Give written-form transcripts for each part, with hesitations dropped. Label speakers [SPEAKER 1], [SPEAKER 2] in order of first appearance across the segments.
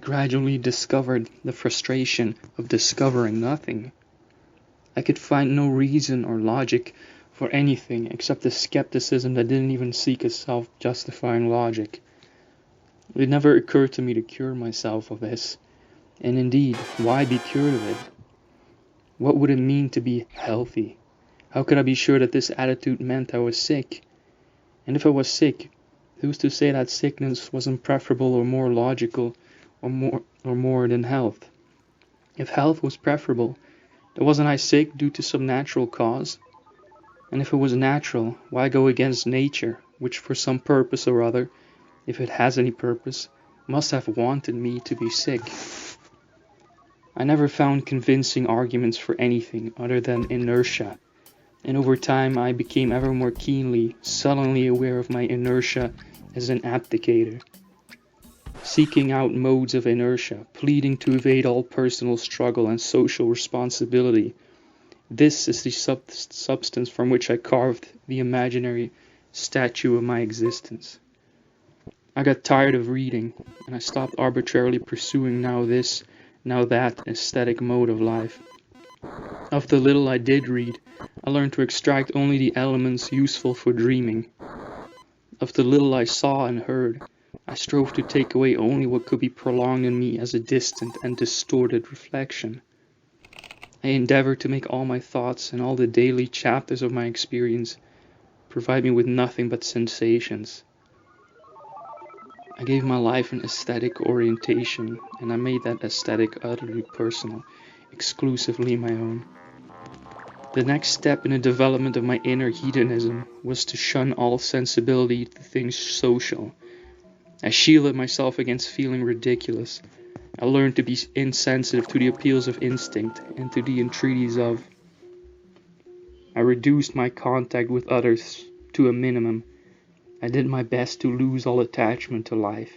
[SPEAKER 1] gradually discovered the frustration of discovering nothing. I could find no reason or logic for anything except a skepticism that didn't even seek a self-justifying logic. It never occurred to me to cure myself of this. And indeed, why be cured of it? What would it mean to be healthy? How could I be sure that this attitude meant I was sick? And if I was sick, who's to say that sickness wasn't preferable or more logical or more than health? If health was preferable, then wasn't I sick due to some natural cause? And if it was natural, why go against nature, which for some purpose or other, if it has any purpose, must have wanted me to be sick? I never found convincing arguments for anything other than inertia, and over time I became ever more keenly, sullenly aware of my inertia as an abdicator, seeking out modes of inertia, pleading to evade all personal struggle and social responsibility. This is the substance from which I carved the imaginary statue of my existence. I got tired of reading, and I stopped arbitrarily pursuing now this, now that aesthetic mode of life. Of the little I did read, I learned to extract only the elements useful for dreaming. Of the little I saw and heard, I strove to take away only what could be prolonged in me as a distant and distorted reflection. I endeavored to make all my thoughts and all the daily chapters of my experience provide me with nothing but sensations. I gave my life an aesthetic orientation, and I made that aesthetic utterly personal, exclusively my own. The next step in the development of my inner hedonism was to shun all sensibility to things social. I shielded myself against feeling ridiculous. I learned to be insensitive to the appeals of instinct and to the entreaties of. I reduced my contact with others to a minimum. I did my best to lose all attachment to life.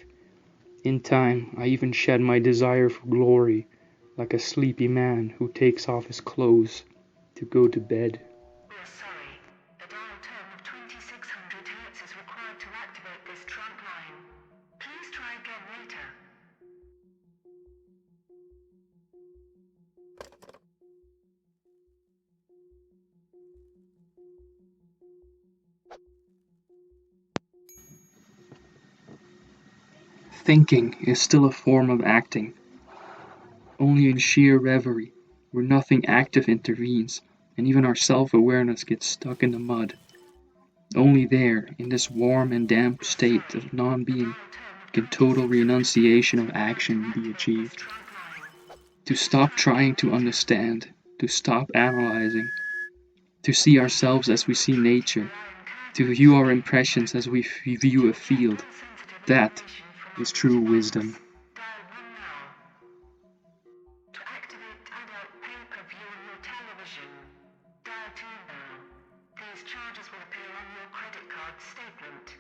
[SPEAKER 1] In time, I even shed my desire for glory, like a sleepy man who takes off his clothes to go to bed.
[SPEAKER 2] We are sorry. A dial tone of 2600 Hz is required to activate this trunk line. Please try again later.
[SPEAKER 1] Thinking is still a form of acting, only in sheer reverie, where nothing active intervenes, and even our self-awareness gets stuck in the mud. Only there, in this warm and damp state of non-being, can total renunciation of action be achieved. To stop trying to understand, to stop analyzing, to see ourselves as we see nature, to view our impressions as we view a field, that is true wisdom.
[SPEAKER 2] To activate adult pay-per-view on your television, dial 2 now. These charges will appear on your credit card statement.